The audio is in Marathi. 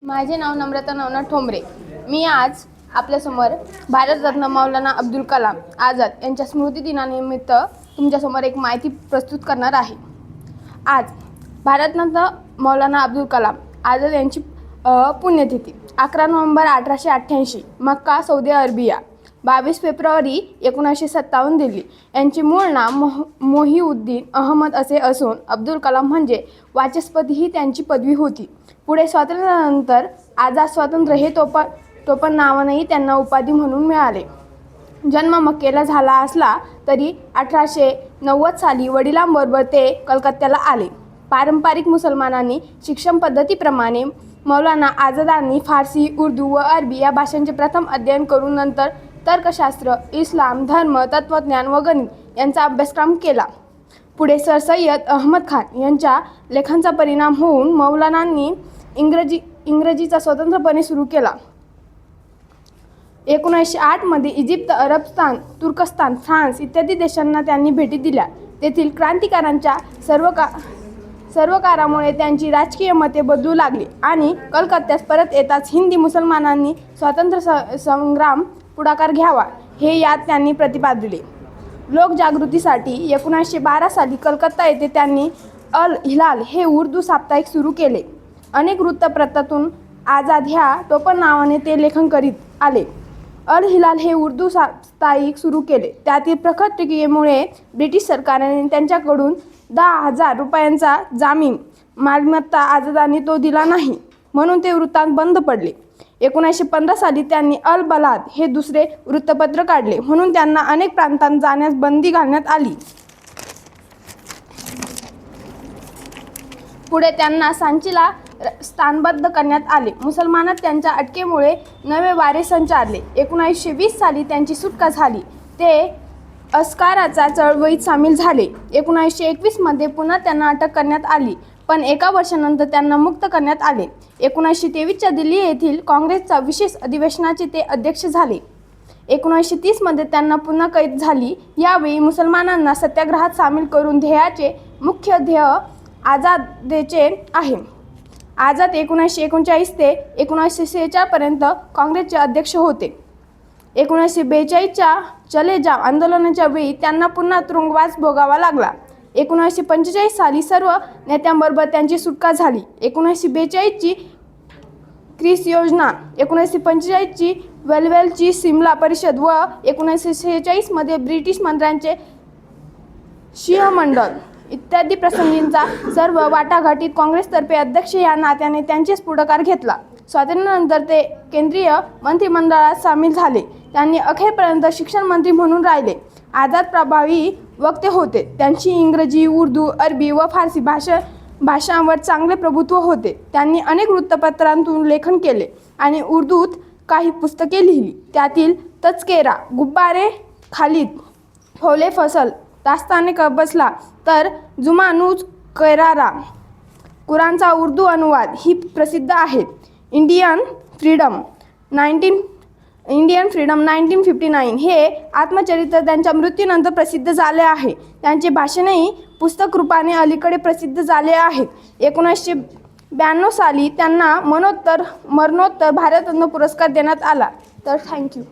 माझे नाव नम्रता नवनाथ ठोंबरे। मी आज आपल्यासमोर भारतरत्न मौलाना अब्दुल कलाम आझाद यांच्या स्मृतिदिनानिमित्त तुमच्यासमोर एक माहिती प्रस्तुत करणार आहे। आज भारतरत्न मौलाना अब्दुल कलाम आझाद यांची पुण्यतिथी 11 नोव्हेंबर 1888 मक्का सौदी अरेबिया, 22 फेब्रुवारी 1957 दिल्ली। यांचे मूळ नाव मोहिउद्दीन अहमद असे असून अब्दुल कलाम म्हणजे वाचस्पती ही त्यांची पदवी होती। पुढे स्वातंत्र्यानंतर आझाद स्वातंत्र्य हे टोपण नावानेही त्यांना उपाधी म्हणून मिळाले। जन्म मक्केला झाला असला तरी 1890 साली वडिलांबरोबर ते कलकत्त्याला आले। पारंपरिक मुसलमानांनी शिक्षण पद्धतीप्रमाणे मौलाना आझादांनी फारसी, उर्दू व अरबी या भाषांचे प्रथम अध्ययन करून नंतर तर्कशास्त्र, इस्लाम, धर्म, तत्त्वज्ञान व गणित यांचा अभ्यासक्रम केला। पुढे सर सय्यद अहमद खान यांच्या लेखांचा परिणाम होऊन मौलानांनी इंग्रजीचा स्वतंत्रपणे सुरू केला। 1908 मध्ये इजिप्त, अरबस्तान, तुर्कस्तान, फ्रान्स इत्यादी देशांना त्यांनी भेटी दिल्या। तेथील क्रांतिकारांच्या सर्वकारामुळे त्यांची राजकीय मते बदलू लागली आणि कलकत्त्यात परत येताच हिंदी मुसलमानांनी स्वातंत्र्य संग्राम पुढाकार घ्यावा हे यात त्यांनी प्रतिपादिले। लोकजागृतीसाठी 1912 साली कलकत्ता येथे त्यांनी अल हिलाल हे उर्दू साप्ताहिक सुरू केले। अनेक वृत्तपत्रातून आझाद ह्या टोपण नावाने ते लेखन करीत आले। अल हिलाल हे उर्दू साप्ताहिक सुरू केले। त्यातील प्रखर टीकेमुळे ब्रिटिश सरकारने त्यांच्याकडून 10,000 रुपयांचा जामीन मालमत्ता आझादांनी तो दिला नाही, म्हणून ते वृत्तांत बंद पडले। 1915 साली त्यांनी अल बलाद हे दुसरे वृत्तपत्र काढले, म्हणून त्यांना अनेक प्रांतांत जाण्यास बंदी घालण्यात आली। पुढे त्यांना सांचीला स्थानबद्ध करण्यात आले। मुसलमानात त्यांच्या अटकेमुळे नवे वारे संचारले। 1920 साली त्यांची सुटका झाली। ते अस्काराच्या चळवळीत सामील झाले। 1921 मध्ये पुन्हा त्यांना अटक करण्यात आली, पण एका वर्षानंतर त्यांना मुक्त करण्यात आले। 1923 च्या दिल्ली येथील काँग्रेसच्या विशेष अधिवेशनाचे ते अध्यक्ष झाले। 1930 मध्ये त्यांना पुन्हा कैद झाली। यावेळी मुसलमानांना सत्याग्रहात सामील करून ध्येयाचे मुख्य ध्येय आझादीचे आहे। आझाद 1939 ते 1946 पर्यंत काँग्रेसचे अध्यक्ष होते। 1942 च्या चले जाव आंदोलनाच्या वेळी त्यांना पुन्हा तुरुंगवास भोगावा लागला। 1945 साली सर्व नेत्यांबरोबर त्यांची सुटका झाली। 1942 ची क्रिस योजना, 1945 ची वेलवेलची सिमला परिषद व 1946 मध्ये ब्रिटिश मंत्र्यांचे शिहमंडळ इत्यादी प्रसंगींचा सर्व वाटाघाटीत काँग्रेसतर्फे अध्यक्ष या नात्याने त्यांचेच पुढाकार घेतला। स्वातंत्र्यानंतर ते केंद्रीय मंत्रिमंडळात सामील झाले। त्यांनी अखेरपर्यंत शिक्षण मंत्री म्हणून राहिले। आझाद प्रभावी वक्ते होते। त्यांची इंग्रजी, उर्दू, अरबी व फारसी भाषांवर चांगले प्रभुत्व होते। त्यांनी अनेक वृत्तपत्रांतून लेखन केले आणि उर्दूत काही पुस्तके लिहिली। त्यातील तज़किरा, गुब्बारे खालिद, फौले फसल, दास्ताने कबसला तर जुमानुज कैरारा, कुराणचा उर्दू अनुवाद ही प्रसिद्ध आहेत। इंडियन फ्रीडम 1959 हे आत्मचरित्र त्यांच्या मृत्यूनंतर प्रसिद्ध झाले आहे। त्यांचे भाषणही पुस्तक रूपाने अलीकडे प्रसिद्ध झाले आहेत। 1992 साली त्यांना मरणोत्तर भारतरत्न पुरस्कार देण्यात आला। तर थँक्यू।